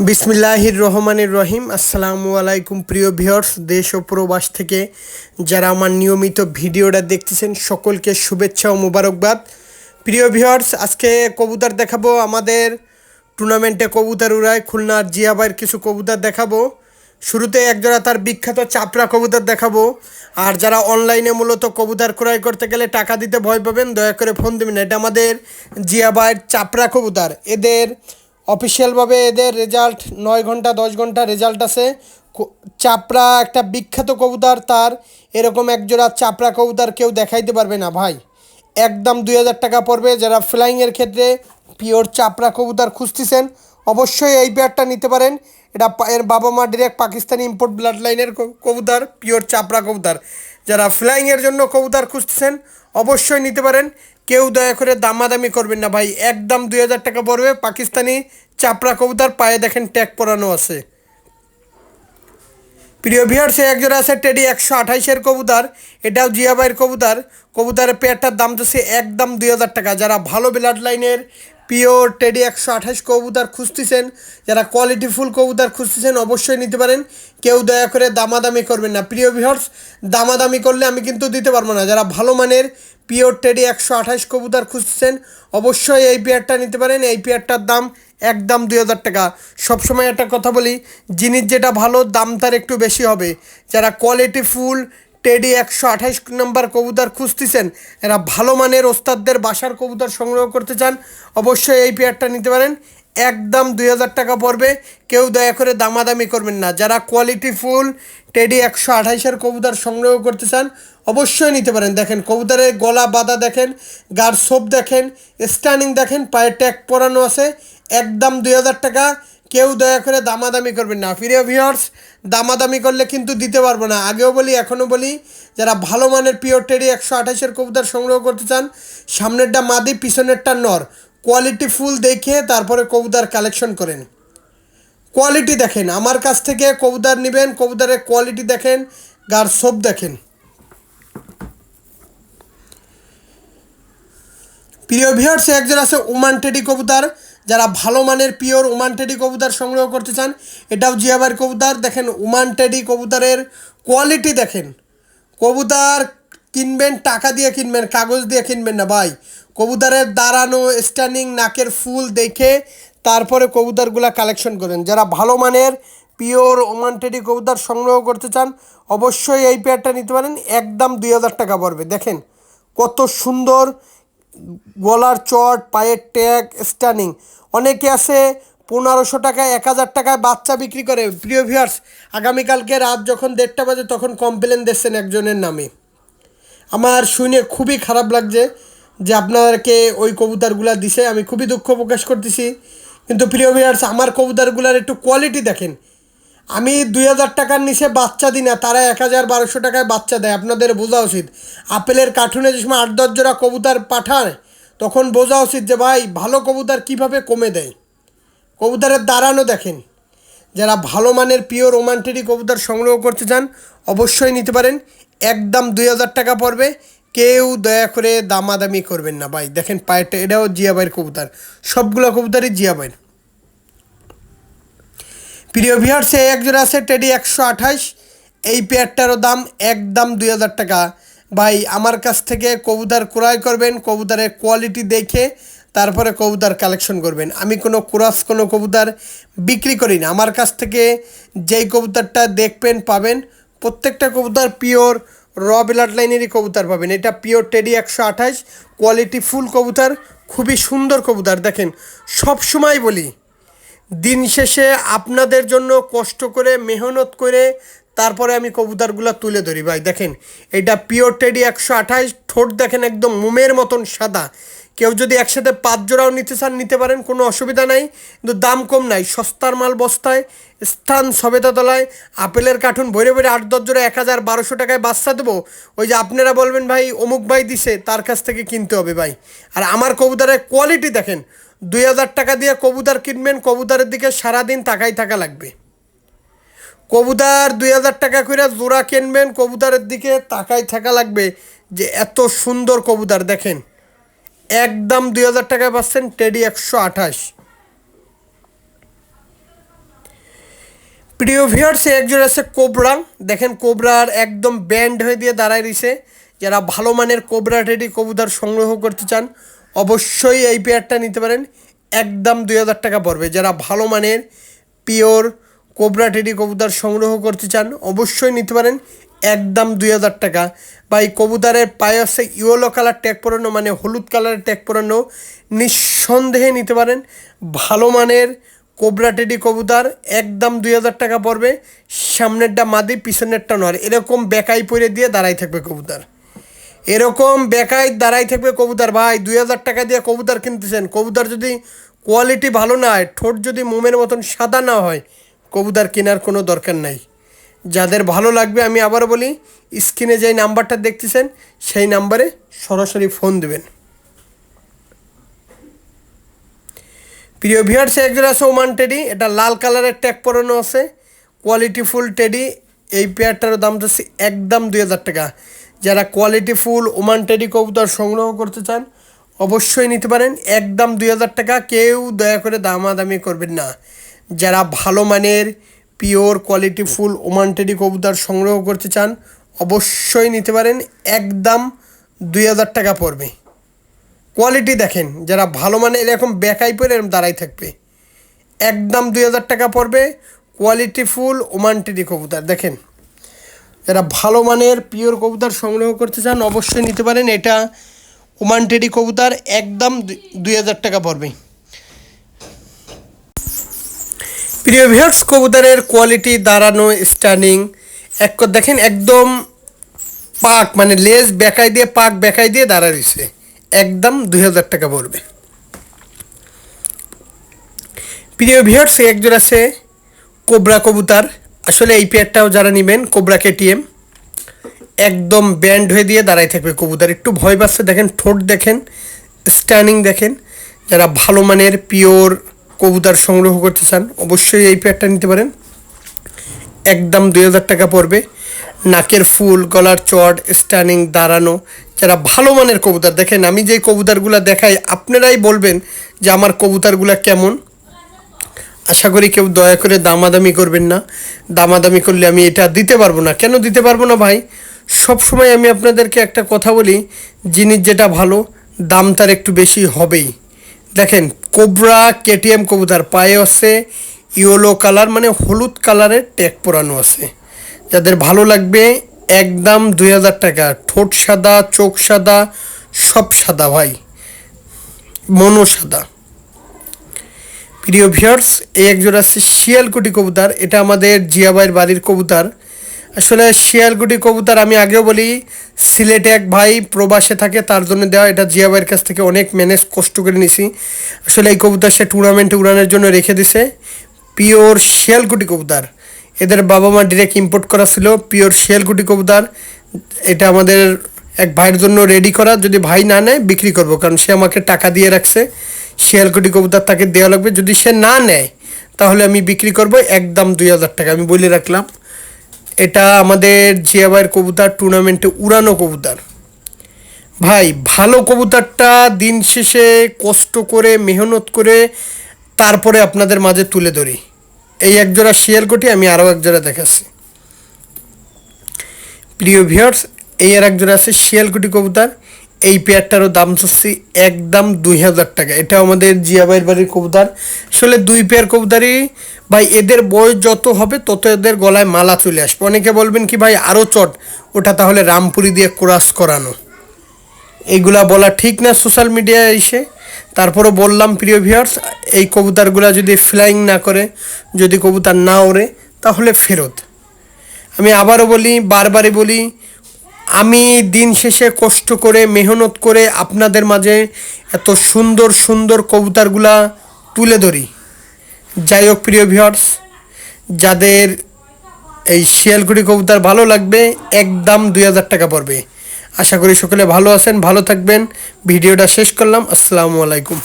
বিসমিল্লাহির রহমানির রহিম। আসসালামু আলাইকুম প্রিয় ভিউয়ার্স, দেশ ও প্রবাস থেকে যারা আমার নিয়মিত ভিডিওটা দেখতেছেন সকলকে শুভেচ্ছা ও মোবারকবাদ। প্রিয় ভিউয়ার্স, আজকে কবুতর দেখাবো। আমাদের টুর্নামেন্টে কবুতর উড়ায় খুলনার জিয়া ভাইয়ের কিছু কবুতর দেখাবো। শুরুতে একজোড়া তার বিখ্যাত চাপড়া কবুতর দেখাবো। আর যারা অনলাইনে মূলত কবুতর ক্রয় করতে গেলে টাকা দিতে ভয় পাবেন, দয়া করে ফোন দেবেন। এটা আমাদের জিয়া ভাইয়ের চাপড়া কবুতর। এদের অফিসিয়ালভাবে এদের রেজাল্ট 9 ঘন্টা 10 ঘন্টা রেজাল্ট আছে। চাপড়া একটা বিখ্যাত কবুতর, তার এরকম একজোড়া চাপড়া কবুতর কেউ দেখাইতে পারবে না ভাই। একদম 2000 টাকা পড়বে। যারা ফ্লাইংয়ের ক্ষেত্রে পিওর চাপড়া কবুতর খুঁজতেছেন অবশ্যই এই পেয়ারটা নিতে পারেন। এটা এর বাবা মা ডিরেক্ট পাকিস্তানি ইম্পোর্ট ব্লাড লাইনের কবুতর, পিওর চাপড়া কবুতর। যারা ফ্লাইংয়ের জন্য কবুতর খুঁজতেছেন অবশ্যই নিতে পারেন। কেউ দয়া করে দামাদামি করবেন না ভাই, একদম 2000 টাকা পড়বে। পাকিস্তানি চাপড়া কবুতর, পায়ে দেখেন ট্যাগ পরানো আছে। প্রিয় ভিউয়ার্স, একজোড়া আছে টেডি 128-এর কবুতর। এটাও জিয়া ভাইয়ের কবুতর। কবুতরের পেয়ারটার দাম তো একদম 2000 টাকা। যারা ভালো ব্লাড লাইনের পিওর টেডি 128 কবুতর খুঁজতেছেন, যারা কোয়ালিটিফুল কবুতর খুঁজতেছেন অবশ্যই নিতে পারেন। কেউ দয়া করে দামাদামি করবেন না। প্রিয় ভিউয়ার্স, দামাদামি করলে আমি কিন্তু দিতে পারবো না। যারা ভালো মানের পিওর টেডি 128 কবুতর খুঁজছেন অবশ্যই এই পেয়ারটা নিতে পারেন। এই পেয়ারটার দাম একদম 2000 টাকা। সবসময় একটা কথা বলি, জিনিস যেটা ভালো দাম তার একটু বেশি হবে। যারা কোয়ালিটি ফুল টেডি 128 নম্বর কবুতর খুঁজতেছেন, এরা ভালো মানের ওস্তাদদের বাসার কবুতর সংগ্রহ করতে চান অবশ্যই এই পেয়ারটা নিতে পারেন। একদম 2000 টাকা পড়বে। কেউ দয়া করে দামাদামি করবেন না। যারা কোয়ালিটি ফুল টেডি 128-এর কবুতর সংগ্রহ করতে চান অবশ্যই নিতে পারেন। দেখেন কবুতরের গলা বাঁধা দেখেন, গার সোপ দেখেন, স্ট্যান্ডিং দেখেন, পায়ে ট্যাগ পরানো আছে। একদম 2000 টাকা। কেউ দয়া করে দামাদামি করবেন না। প্রিয় ভিউয়ার্স, দামাদামি করলে কিন্তু দিতে পারবো না। আগেও বলি এখনও বলি, যারা ভালো মানের পিওর টেডি 128-এর কবুতর সংগ্রহ করতে চান, সামনেরটা মাদি পিছনেরটা নর, কোয়ালিটি ফুল দেখে তারপরে কবুতর কালেকশন করেন। কোয়ালিটি দেখেন, আমার কাছ থেকে কবুতর নেবেন, কবুতরের কোয়ালিটি দেখেন, গার সোপ দেখেন। প্রিয় ভিউয়ার্স, একজন আছে ওমান টেডি কবুতর। যারা ভালো মানের পিওর ওমান টেডি কবুতর সংগ্রহ করতে চান, এটাও জিয়াবার কবুতর। দেখেন ওমান টেডি কবুতরের কোয়ালিটি দেখেন। কবুতর কিনবেন টাকা দিয়ে কিনবেন, কাগজ দিয়ে কিনবেন না ভাই। কবুতরের দাঁড়ানো, স্ট্যান্ডিং, নাকের ফুল দেখে তারপরে কবুতরগুলা কালেকশন করেন। যারা ভালো মানের পিওর ওমান টেডি কবুতর সংগ্রহ করতে চান অবশ্যই এই পেয়ারটা নিতে পারেন। একদম 2000 টাকা পড়বে। দেখেন কত সুন্দর গলার চট, পায়ের ট্যাগ, স্ট্যান্ডিং। অনেকে আছে 1500 টাকায় 1000 টাকায় বাচ্চা বিক্রি করে। প্রিয় ভিউয়ার্স, আগামীকালকে রাত যখন 1:30 বাজে তখন কমপ্লেন দিচ্ছেন একজনের নামে। আমার শুনে খুবই খারাপ লাগছে যে আপনাদেরকে ওই কবুতরগুলা দিছে। আমি খুবই দুঃখ প্রকাশ করতেছি। কিন্তু প্রিয় ভিউয়ার্স, আমার কবুতরগুলার একটু কোয়ালিটি দেখেন। আমি 2000 টাকার নিচে বাচ্চা দিই না, তারা 1000-1200 টাকায় বাচ্চা দেয়। আপনাদের বোঝা উচিত। আপেলের কার্টুনে যে সময় 8-10 জোড়া কবুতর পাঠায় তখন বোঝা উচিত যে ভাই ভালো কবুতর কীভাবে কমে দেয়। কবুতরের দাঁড়ানো দেখেন। যারা ভালো মানের পিওর রোমান্টেডি কবুতর সংগ্রহ করতে চান অবশ্যই নিতে পারেন। একদম 2000 টাকা পড়বে। কেউ দয়া করে দামাদামি করবেন না ভাই। দেখেন পায়েরটা, এটাও জিয়া ভাইয়ের কবুতর। সবগুলো কবুতরই জিয়া ভাইয়ের। প্রিয় ভিউয়ার্স, এক জোড়া আছে টেডি 128। এই পেয়ারটারও দাম একদম 2000 টাকা। ভাই আমার কাছ থেকে কবুতর ক্রয় করবেন, কবুতরের কোয়ালিটি দেখে তারপরে কবুতর কালেকশন করবেন। আমি কোনো ক্রস কোনো কবুতর বিক্রি করি না। আমার কাছ থেকে যেই কবুতরটা দেখবেন পাবেন, প্রত্যেকটা কবুতর পিওর র ব্লাড লাইনেরই কবুতর পাবেন। এটা পিওর টেডি 128 কোয়ালিটি ফুল কবুতর, খুবই সুন্দর কবুতর। দেখেন সব সময় বলি, দিন শেষে আপনাদের জন্য কষ্ট করে মেহনত করে তারপরে আমি কবুতরগুলো তুলে ধরি ভাই। দেখেন এটা পিওর টেডি 128। ঠোঁট দেখেন একদম মোমের মতন সাদা। কেউ যদি একসাথে 5 জোড়াও নিতে চান নিতে পারেন, কোনো অসুবিধা নাই। কিন্তু দাম কম নাই, সস্তার মাল বস্তায়, স্থান সবেদা তলায়। আপেলের কার্টুন ভরে ভরে 8-10 জোড়া 1000-1200 টাকায় বাচ্চা দেবো। ওই যে আপনারা বলবেন ভাই অমুক ভাই দিছে, তার কাছ থেকে কিনতে হবে ভাই। আর আমার কবুতরের কোয়ালিটি দেখেন। 2000 টাকা দিয়ে কবুতর কিনবেন, কবুতরের দিকে সারাদিন তাকাই থাকা লাগবে। কবুতর 2000 টাকা করে জোড়া কিনবেন, কবুতরের দিকে তাকাই থাকা লাগবে যে এত সুন্দর কবুতর। দেখেন একদম 2000 টাকায় পাচ্ছেন টেডি 128। প্রিয় ভিউয়ার্স একজন আছে কোবরা, দেখেন কোবরার একদম ব্যান্ড হয়ে দিয়ে দাঁড়ায় রয়েছে। যারা ভালো মানের কোবরা টেডি কবুতর সংগ্রহ করতে চান অবশ্যই এই পেয়ারটা নিতে পারেন, একদম 2000 টাকা পড়বে। যারা ভালো মানের পিওর কোবরা টেডি কবুতর সংগ্রহ করতে চান অবশ্যই নিতে পারেন, একদম 2000 টাকা। বা এই কবুতরের পায়ে আছে ইয়েলো কালার ট্যাগ পরানো, মানে হলুদ কালারের ট্যাগ পরানো, নিঃসন্দেহে নিতে পারেন। ভালো মানের কোবরা টেডি কবুতর একদম 2000 টাকা পড়বে। সামনেরটা মাদি, পিছনেরটা নর, এরকম বেকাই পরে দিয়ে দাঁড়াই থাকবে কবুতর, এরকম বেকাই দাঁড়াই থাকবে কবুতর। ভাই 2000 টাকা দিয়ে কবুতর কিনতেছেন, কবুতর যদি কোয়ালিটি ভালো না হয়, ঠোঁট যদি মোমের মতন সাদা না হয়, কবুতর কেনার কোনো দরকার নাই। যাদের ভালো লাগবে আমি আবারও বলি, স্ক্রিনে যেই নাম্বারটা দেখতেছেন সেই নাম্বারে সরাসরি ফোন দেবেন। প্রিয় ভিউয়ার্স একজন আছে ওমান টেডি, এটা লাল কালারের ট্যাগ পরানো আছে, কোয়ালিটিফুল টেডি। এই পেয়ারটার দাম হচ্ছে একদম 2000 টাকা। যারা কোয়ালিটিফুল ওমান টেডি কবুতর সংগ্রহ করতে চান অবশ্যই নিতে পারেন, একদম 2000 টাকা। কেউ দয়া করে দামাদামি করবেন না। যারা ভালো মানের পিওর কোয়ালিটিফুল ওমান টেডি কবুতর সংগ্রহ করতে চান অবশ্যই নিতে পারেন, একদম 2000 টাকা পড়বে। কোয়ালিটি দেখেন, যারা ভালো মানে এরকম বেকাই পরে এরকম দাঁড়াই থাকবে, একদম 2000 টাকা পড়বে। কোয়ালিটিফুল ওমান টেডি কবুতর দেখেন, যারা ভালো মানের পিওর কবুতর সংগ্রহ করতে চান অবশ্যই নিতে পারেন। এটা ওমান টেডি কবুতর একদম 2000 টাকা পড়বে। প্রিয় ভিউয়ার্স কবুতরের কোয়ালিটি, দাঁড়ানো, স্ট্যান্ডিং এক দেখেন, একদম পাক মানে লেজ বেকাই দিয়ে, পাক বেকাই দিয়ে দাঁড়া রয়েছে, একদম 2000 টাকা পড়বে। প্রিয় ভিউয়ার্স একজন আছে কোবরা কবুতর, আসলে এই পেয়ারটাও যারা নেবেন কোবরা কেটিএম, একদম ব্যান্ড হয়ে দিয়ে দাঁড়াই থাকবে কবুতর, একটু ভয় পাচ্ছে দেখেন, ঠোঁট দেখেন, স্ট্যান্ডিং দেখেন। যারা ভালো মানের পিওর কবুতর সংগ্রহ করতে চান অবশ্যই এই পেয়ারটা নিতে পারেন, একদম 2000 টাকা পড়বে। নাকের ফুল, গলার চট, স্ট্যান্ডিং, দাঁড়ানো, যারা ভালো মানের কবুতর দেখেন, আমি যেই কবুতরগুলো দেখাই আপনারাই বলবেন যে আমার কবুতরগুলো কেমন। আশা করি কেউ দয়া করে দামাদামি করবেন না, দামাদামি করলে আমি এটা দিতে পারবো না। কেন দিতে পারবো না ভাই, সব সময় আমি আপনাদেরকে একটা কথা বলি, জিনিস যেটা ভালো দাম তার একটু বেশি হবেই। দেখেন কোবরা কেটিএম কবুতর, পায়ে আছে ইয়েলো কালার মানে হলুদ কালারের ট্যাগ পরানো আছে। যাদের ভালো লাগবে একদম 2000 টাকা। ঠোঁট সাদা, চোখ সাদা, সব সাদা ভাই, মনও সাদা। প্রিয় ভিউয়ার্স এই একজন আছে শিয়ালকুটি কবুতর, এটা আমাদের জিয়াবাইয়ের বাড়ির কবুতর। আসলে শিয়ালকুটি কবুতর আমি আগেও বলি, সিলেটে এক ভাই প্রবাসে থাকে তার জন্য দেওয়া, এটা জিয়াবাইয়ের কাছ থেকে অনেক ম্যানেজ কষ্ট করে নিছি। আসলে এই কবুতর সে টুর্নামেন্টে উড়ানোর জন্য রেখে দিছে, পিওর শিয়ালকুটি কবুতর। এদের বাবা মা ডিরেক্ট ইম্পোর্ট করা ছিল, পিওর শিয়ালকুটি কবুতর। এটা আমাদের এক ভাইয়ের জন্য রেডি করা, যদি ভাই না নেয় বিক্রি করব, কারণ সে আমাকে টাকা দিয়ে রাখছে। শিয়ালকুটি কবুতর তাকে দেওয়া লাগবে, যদি সে না নেয় তাহলে আমি বিক্রি করব একদম 2000 টাকা, আমি বলে রাখলাম। এটা আমাদের জিয়াবাইয়ের কবুতর, টুর্নামেন্টে উড়ানো কবুতর। ভাই ভালো কবুতরটা দিন শেষে কষ্ট করে মেহনত করে তারপরে আপনাদের মাঝে তুলে ধরি। এই একজোড়া শিয়ালকুটি, আমি আরও একজোড়া দেখাচ্ছি। প্রিয় ভিউয়ার্স এই আর একজোড়া আছে শিয়ালকুটি কবুতর, এই পেয়ারটারও দাম চাচ্ছি একদম 2000 টাকা। এটা আমাদের জিয়াবাইয়ের বাড়ির কবুতর। আসলে দুই পেয়ার কবুতরই ভাই, এদের বয়স যত হবে তত এদের গলায় মালা চলে আসবে। অনেকে বলবেন কি ভাই আরও চট, ওটা তাহলে রামপুরি দিয়ে ক্রস করানো, এইগুলা বলা ঠিক না সোশ্যাল মিডিয়ায় এসে। তারপরও বললাম প্রিয় ভিউয়ার্স, এই কবুতরগুলা যদি ফ্লাইং না করে, যদি কবুতর না ওড়ে তাহলে ফেরত। আমি আবারও বলি, বারবারই বলি, আমি দিন শেষে কষ্ট করে মেহনত করে আপনাদের মাঝে এত সুন্দর সুন্দর কবুতরগুলা তুলে ধরি। যাই হোক প্রিয় ভিউয়ার্স, যাদের এই শিয়ালকুটি কবুতর ভালো লাগবে একদম 2000 টাকা পড়বে। আশা করি সকলে ভালো আছেন, ভালো থাকবেন। ভিডিওটা শেষ করলাম, আসসালামু আলাইকুম।